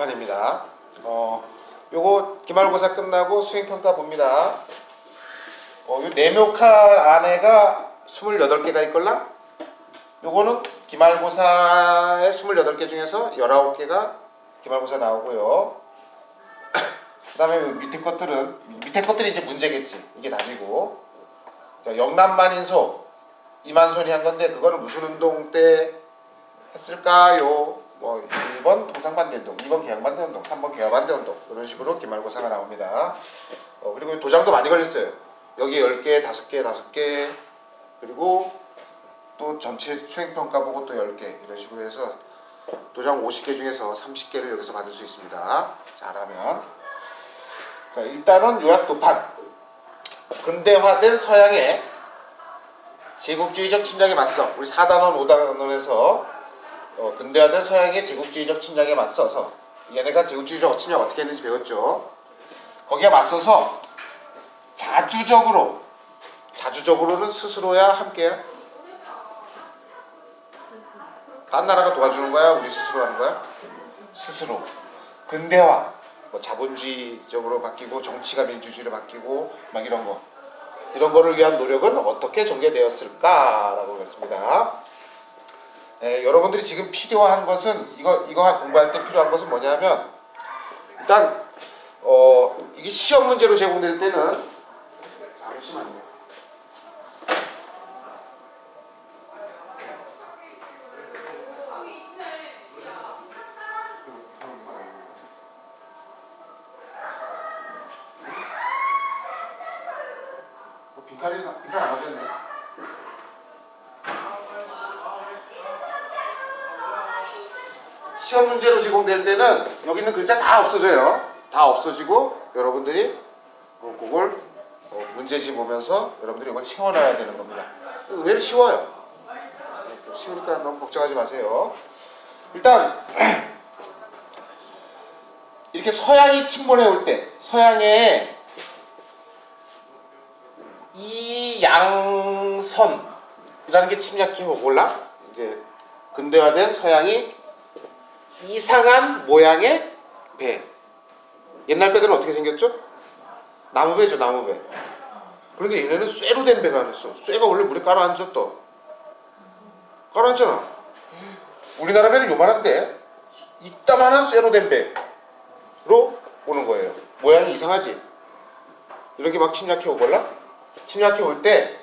도판입니다. 요거 기말고사 끝나고 수행평가 봅니다. 요 네모칸 안에가 28개가 있걸랑? 요거는 기말고사의 28개 중에서 19개가 기말고사 나오고요. 그 다음에 밑에 것들이 이제 문제겠지. 이게 답이고. 자, 영남만인소, 이만손이 한 건데, 그거는 무슨 운동 때 했을까요? 1번 통상반대 운동, 2번 개항반대 운동, 3번 개화반대 운동, 이런 식으로 기말고사가 나옵니다. 그리고 도장도 많이 걸렸어요. 여기 10개, 5개, 5개, 그리고 또 전체 수행평가 보고 또 10개, 이런 식으로 해서 도장 50개 중에서 30개를 여기서 받을 수 있습니다. 잘하면. 자, 일단은 요약도판. 근대화된 서양의 제국주의적 침략에 맞서, 우리 4단원, 5단원에서 근대화된 서양의 제국주의적 침략에 맞서서, 얘네가 제국주의적 침략 어떻게 했는지 배웠죠. 거기에 맞서서 자주적으로는 스스로야 함께야? 딴 나라가 도와주는 거야? 우리 스스로 하는 거야? 스스로. 근대화, 자본주의적으로 바뀌고 정치가 민주주의로 바뀌고 막 이런 거를 위한 노력은 어떻게 전개되었을까라고 그랬습니다. 여러분들이 지금 필요한 것은 이거 공부할 때 필요한 것은 뭐냐면, 일단 이게 시험 문제로 제공될 때는, 잠시만요. 빈칸 안 맞았네. 시험 문제로 제공될 때는 여기 있는 글자 다 없어져요. 다 없어지고 여러분들이 그걸 문제지 보면서 여러분들이 이걸 채워놔야 되는 겁니다. 의외로 쉬워요. 쉬우니까 너무 걱정하지 마세요. 일단 이렇게 서양이 침몰해 올 때, 서양의 이양선이라는 게 침략해 오골라, 이제 근대화된 서양이 이상한 모양의 배. 옛날 배들은 어떻게 생겼죠? 나무배죠, 나무배. 그런데 얘네는 쇠로 된 배가 아니었어. 쇠가 원래 물에 깔아앉았어. 깔아앉잖아. 우리나라 배는 요만한데 이따만한 쇠로 된 배로 오는 거예요. 모양이 이상하지? 이렇게 막 침략해 오걸라? 침략해 올 때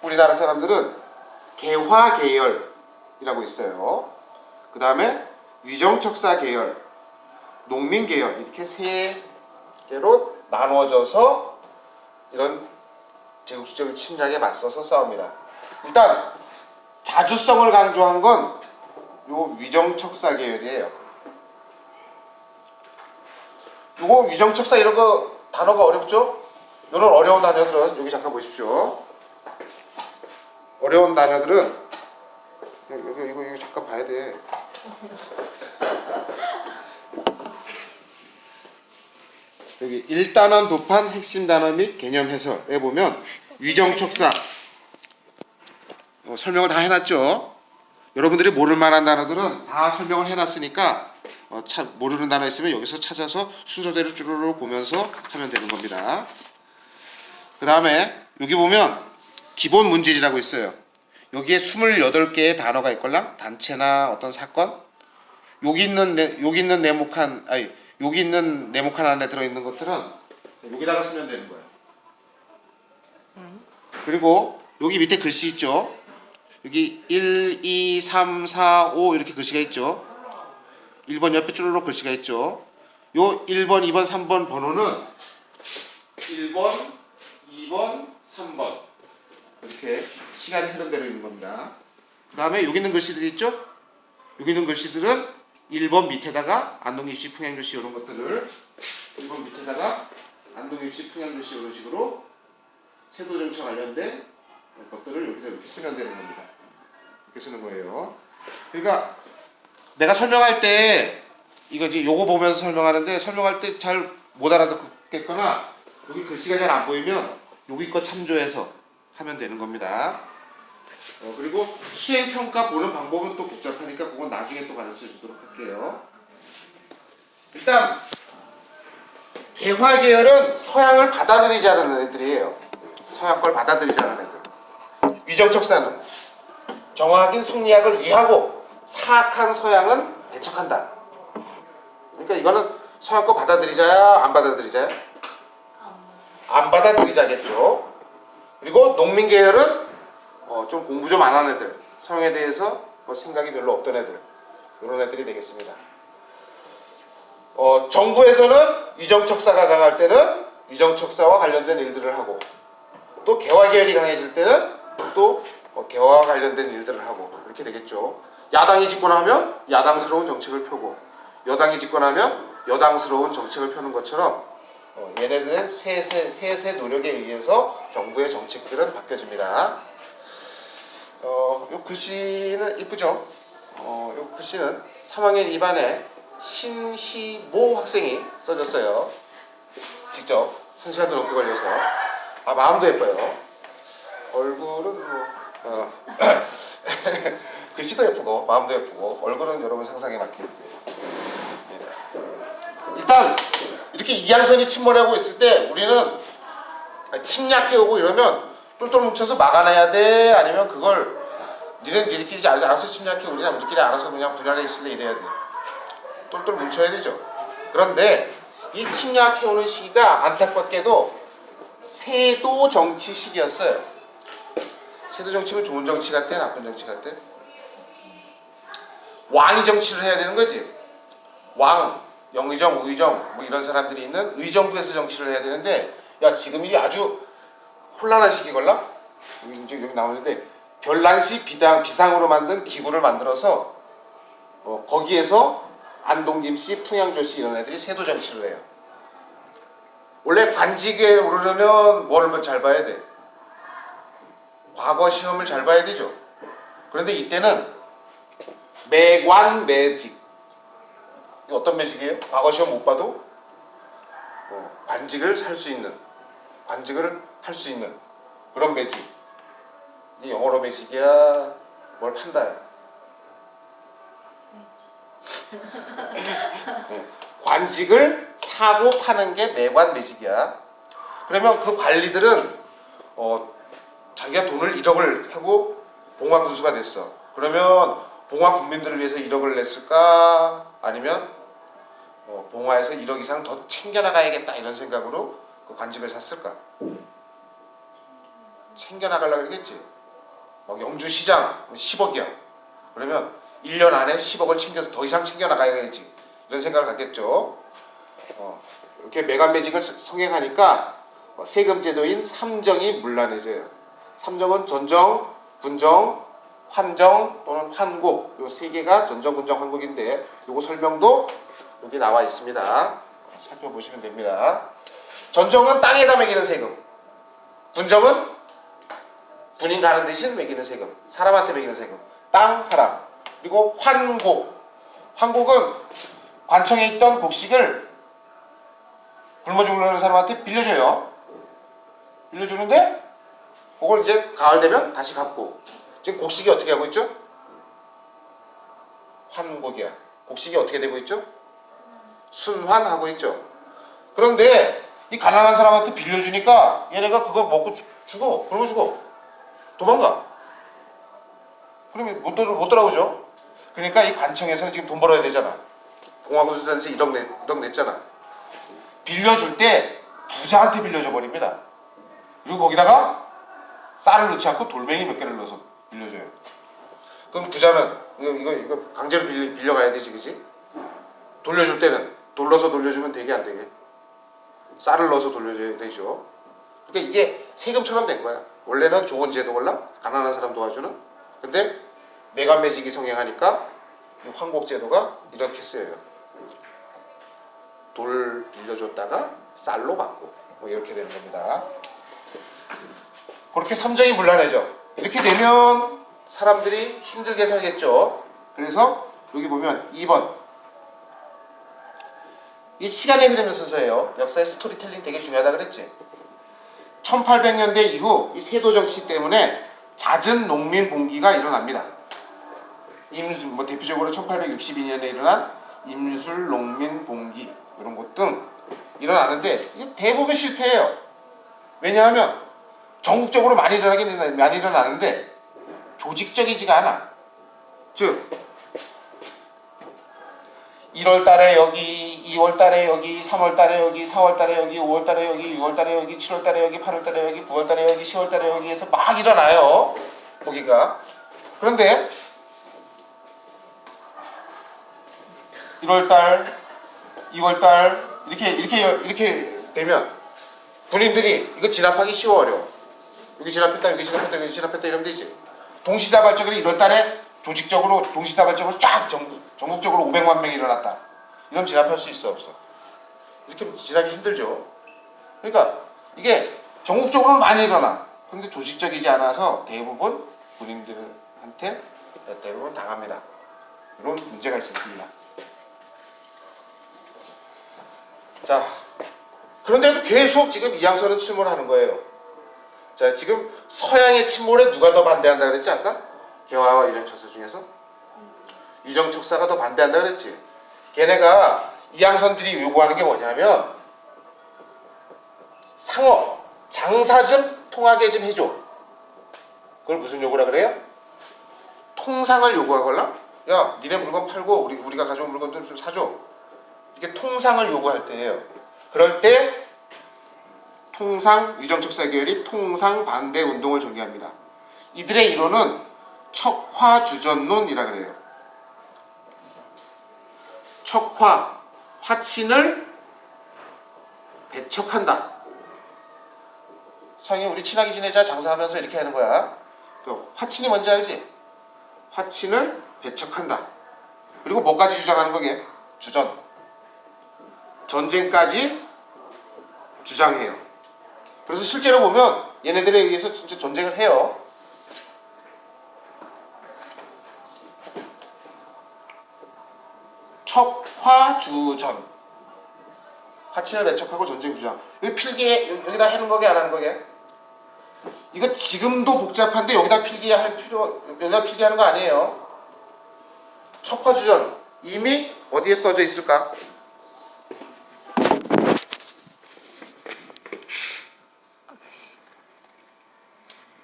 우리나라 사람들은 개화계열이라고 있어요. 그 다음에 위정척사 계열, 농민 계열, 이렇게 세 개로 나눠져서 이런 제국주의적 침략에 맞서서 싸웁니다. 일단 자주성을 강조한 건 요 위정척사 계열이에요. 요거 위정척사 이런 거 단어가 어렵죠? 이런 어려운 단어들은 여기 잠깐 보십시오. 어려운 단어들은 이거 잠깐 봐야 돼. 여기 1단원 도판 핵심 단어 및 개념 해설에 보면 위정척사 설명을 다 해놨죠. 여러분들이 모를 만한 단어들은 다 설명을 해놨으니까 모르는 단어 있으면 여기서 찾아서 순서대로 쭈루루 보면서 하면 되는 겁니다. 그 다음에 여기 보면 기본 문제지라고 있어요. 여기에 28개의 단어가 있걸랑, 단체나 어떤 사건, 여기 있는 네모칸 안에 들어있는 것들은 여기다가 쓰면 되는 거예요. 그리고 여기 밑에 글씨 있죠. 여기 1, 2, 3, 4, 5 이렇게 글씨가 있죠. 1번 옆에 쭈루룩 글씨가 있죠. 요 1번, 2번, 3번 번호는 1번, 2번, 3번 이렇게 시간이 흐름대로 있는 겁니다. 그 다음에 여기 있는 글씨들이 있죠. 여기 있는 글씨들은 1번 밑에다가 안동입시, 풍양교시 이런 것들을 1번 밑에다가 안동입시, 풍양교시 이런 식으로 세도정치와 관련된 것들을 여기서 이렇게 쓰면 되는 겁니다. 이렇게 쓰는 거예요. 그러니까 내가 설명할 때 이거지, 요거 보면서 설명하는데 설명할 때 잘 못 알아듣겠거나 여기 글씨가 잘 안 보이면 여기 거 참조해서 하면 되는 겁니다. 그리고 수행평가 보는 방법은 또 복잡하니까 그건 나중에 또 가르쳐 주도록 할게요. 일단 개화 계열은 서양을 받아들이지 않는 애들이에요. 서양 걸 받아들이지 않는 애들. 위정척사는 정확인 성리학을 이해하고 사악한 서양은 배척한다. 그러니까 이거는 서양 거 받아들이자야 안 받아들이자야? 안 받아들이자겠죠. 그리고 농민 계열은 좀 공부 좀 안 하는 애들, 서양에 대해서 뭐 생각이 별로 없던 애들, 이런 애들이 되겠습니다. 정부에서는 위정척사가 강할 때는 위정척사와 관련된 일들을 하고, 또 개화 계열이 강해질 때는 또 개화와 관련된 일들을 하고, 이렇게 되겠죠. 야당이 집권하면 야당스러운 정책을 펴고, 여당이 집권하면 여당스러운 정책을 펴는 것처럼 얘네들의 셋의 노력에 의해서 정부의 정책들은 바뀌어집니다. 요 글씨는 이쁘죠? 요 글씨는 3학년 2반에 신희모 학생이 써줬어요. 직접 1시간도 넘게 걸려서. 마음도 예뻐요. 얼굴은 뭐 글씨도 예쁘고 마음도 예쁘고 얼굴은 여러분 상상에 맞게. 일단 이렇게 이항선이 침몰하고 있을 때 우리는 침략해오고 이러면 똘똘 뭉쳐서 막아내야 돼? 아니면 그걸 니네끼리 알아서 침략해, 우리는 우리끼리 알아서 그냥 분할해 있을래 이래야 돼? 똘똘 뭉쳐야 되죠. 그런데 이 침략해오는 시기가 안타깝게도 세도 정치 시기였어요. 세도 정치면 좋은 정치 같대, 나쁜 정치 같대? 왕이 정치를 해야 되는 거지. 왕, 영의정, 우의정 뭐 이런 사람들이 있는 의정부에서 정치를 해야 되는데, 야 지금이 아주 혼란한 시기걸라? 여기 나오는데 별난시 비상으로 만든 기구를 만들어서 거기에서 안동김씨, 풍양조씨 이런 애들이 세도 정치를 해요. 원래 관직에 오르려면 뭘 잘 봐야 돼? 과거 시험을 잘 봐야 되죠. 그런데 이때는 매관 매직. 이게 어떤 매직이에요? 과거 시험 못 봐도 관직을 할 수 있는, 관직을 할 수 있는 그런 매직. 이게 영어로 매직이야? 뭘 판다야? 관직을 사고 파는 게 매관 매직이야. 그러면 그 관리들은 자기가 돈을 1억을 하고 봉화 군수가 됐어. 그러면 봉화 국민들을 위해서 1억을 냈을까? 아니면 봉화에서 1억 이상 더 챙겨나가야겠다 이런 생각으로 그 관직을 샀을까? 챙겨나가려고 그러겠지. 막 영주시장 10억이야. 그러면 1년 안에 10억을 챙겨서 더 이상 챙겨나가야겠지. 이런 생각을 갖겠죠. 이렇게 매관매직을 성행하니까 세금 제도인 삼정이 문란해져요. 삼정은 전정, 분정, 환정 또는 환곡, 이 세 개가 전정, 분정, 환곡인데 요거 설명도 여기 나와 있습니다. 살펴보시면 됩니다. 전정은 땅에다 매기는 세금, 분정은 군인 가는 대신 매기는 세금, 사람한테 매기는 세금, 땅, 사람. 그리고 환곡, 환곡은 관청에 있던 곡식을 굶어 죽으려는 사람한테 빌려줘요. 빌려주는데 그걸 이제 가을 되면 다시 갚고. 지금 곡식이 어떻게 하고 있죠? 환곡이야. 곡식이 어떻게 되고 있죠? 순환하고 있죠. 그런데 이 가난한 사람한테 빌려주니까 얘네가 그거 먹고 죽어. 굶어 죽어. 도망가. 그러면 못 돌아오죠. 그러니까 이 관청에서는 지금 돈 벌어야 되잖아. 봉화군수단에서 1억 냈잖아. 빌려줄 때 부자한테 빌려줘 버립니다. 그리고 거기다가 쌀을 넣지 않고 돌멩이 몇 개를 넣어서 빌려줘요. 그럼 부자는 이거 강제로 빌려가야 되지, 그지? 돌려줄 때는 돌려서 돌려주면 되게 안 되게? 쌀을 넣어서 돌려줘야 되죠. 그러니까 이게 세금처럼 된 거야. 원래는 좋은 제도 몰라? 가난한 사람 도와주는. 근데 매관매직이 성행하니까 환곡 제도가 이렇게 쓰여요. 돌 빌려줬다가 쌀로 받고 뭐 이렇게 되는 겁니다. 그렇게 삼정이 문란해져. 이렇게 되면 사람들이 힘들게 살겠죠. 그래서 여기 보면 2번 이 시간의 흐르는 순서예요. 역사의 스토리텔링 되게 중요하다 그랬지. 1800년대 이후 이 세도 정치 때문에 잦은 농민 봉기가 일어납니다. 대표적으로 1862년에 일어난 임술, 농민, 봉기 이런 것 등 일어나는데 이게 대부분 실패해요. 왜냐하면 전국적으로 많이 일어나는데 조직적이지가 않아. 즉 1월 달에 여기, 2월 달에 여기, 3월 달에 여기, 4월 달에 여기, 5월 달에 여기, 6월 달에 여기, 7월 달에 여기, 8월 달에 여기, 9월 달에 여기, 10월 달에 여기 해서 막 일어나요. 거기가. 그런데 1월 달, 2월 달 이렇게 되면 군인들이 이거 진압하기 쉬워 어려워. 여기 진압했다, 여기 진압했다, 여기 진압했다 이러면 되지. 동시다발적으로 1월 달에 조직적으로 동시다발적으로 쫙 전국적으로 500만 명이 일어났다. 이런 진압할 수 있어 없어? 이렇게 진압이 힘들죠. 그러니까 이게 전국적으로 많이 일어나. 근데 조직적이지 않아서 대부분 군인들한테 대부분 당합니다. 이런 문제가 있었습니다. 자, 그런데도 계속 지금 이양선은 침몰하는 거예요. 자, 지금 서양의 침몰에 누가 더 반대한다 그랬지 아까? 개화와 유정척사 중에서? 유정척사가 더 반대한다 그랬지. 걔네가 이양선들이 요구하는 게 뭐냐면 상업, 장사 좀 통하게 좀 해줘. 그걸 무슨 요구라 그래요? 통상을 요구하걸라? 야, 니네 물건 팔고 우리가 가져온 물건 좀 사줘. 이게 통상을 요구할 때예요. 그럴 때 통상 유정척사 계열이 통상 반대 운동을 전개합니다. 이들의 이론은 척화주전론이라 그래요. 척화, 화친을 배척한다. 상이 우리 친하게 지내자 장사하면서 이렇게 하는 거야. 그 화친이 뭔지 알지? 화친을 배척한다. 그리고 뭐까지 주장하는 거게? 주전. 전쟁까지 주장해요. 그래서 실제로 보면 얘네들에 의해서 진짜 전쟁을 해요. 척화주전. 화친을 배척하고 전쟁 주장. 여기 필기에 여기다 해놓은 거게 안 하는 거게? 이거 지금도 복잡한데 여기다 필기하는 거 아니에요. 척화주전 이미 어디에 써져 있을까?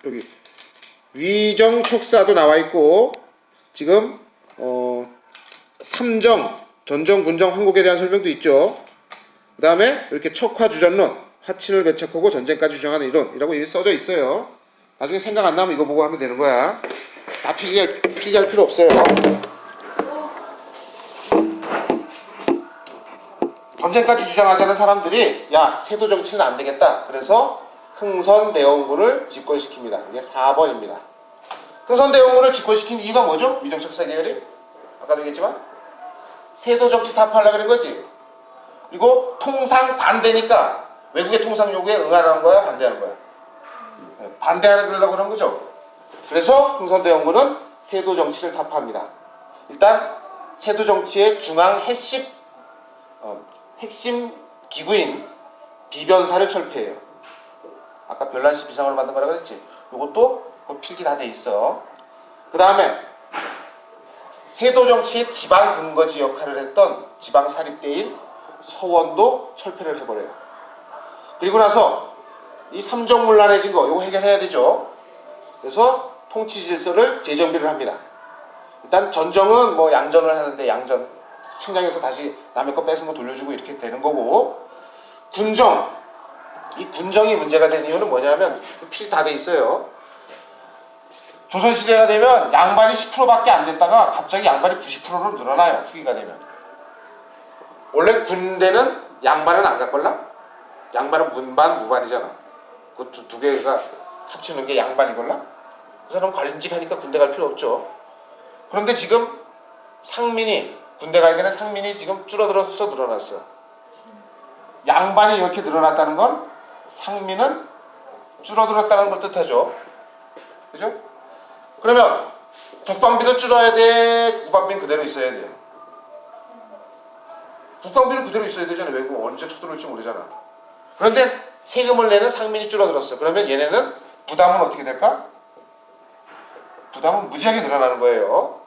여기 위정척사도 나와 있고 지금 삼정, 전정, 군정, 항곡에 대한 설명도 있죠. 그 다음에 이렇게 척화주전론, 화친을 배척하고 전쟁까지 주장하는 이론이라고 이게 써져 있어요. 나중에 생각 안 나면 이거 보고 하면 되는 거야. 다 필기할 필요 없어요. 전쟁까지 주장하자는 사람들이 야, 세도 정치는 안 되겠다. 그래서 흥선대원군을 집권시킵니다. 이게 4번입니다. 흥선대원군을 집권시킨 이유가 뭐죠? 유정척사 계열이? 아까도 얘기했지만 세도 정치 타파하려고 그런 거지. 그리고 통상 반대니까 외국의 통상 요구에 응하는 거야, 반대하는 거야? 반대하려고 그런 거죠. 그래서 흥선대원군은 세도 정치를 타파합니다. 일단 세도 정치의 중앙 핵심 기구인 비변사를 철폐해요. 아까 별난시 비상으로 만든 거라고 그랬지. 요것도 필기 다 돼 있어. 그 다음에 세도 정치의 지방 근거지 역할을 했던 지방 사립대인 서원도 철폐를 해버려요. 그리고 나서 이 삼정문란해진 거 요거 해결해야 되죠. 그래서 통치 질서를 재정비를 합니다. 일단 전정은 뭐 양전을 하는데 양전 측량해서 다시 남의 거 뺏은 거 돌려주고 이렇게 되는 거고, 군정, 이 군정이 문제가 된 이유는 뭐냐면 필 다 돼 있어요. 조선시대가 되면 양반이 10%밖에 안 됐다가 갑자기 양반이 90%로 늘어나요. 후기가 되면. 원래 군대는 양반은 안 갖걸라? 양반은 문반, 무반이잖아. 그 두 개가 합치는 게 양반이걸라? 그 사람 관직 하니까 군대 갈 필요 없죠. 그런데 지금 상민이, 군대 가야 되는 상민이 지금 줄어들어서 늘어났어. 양반이 이렇게 늘어났다는 건 상민은 줄어들었다는 걸 뜻하죠. 그죠? 그러면 국방비도 줄어야 돼? 국방비는 그대로 있어야 돼요? 국방비는 그대로 있어야 되잖아. 외국 언제 쳐들어올지 모르잖아. 그런데 세금을 내는 상민이 줄어들었어. 그러면 얘네는 부담은 어떻게 될까? 부담은 무지하게 늘어나는 거예요.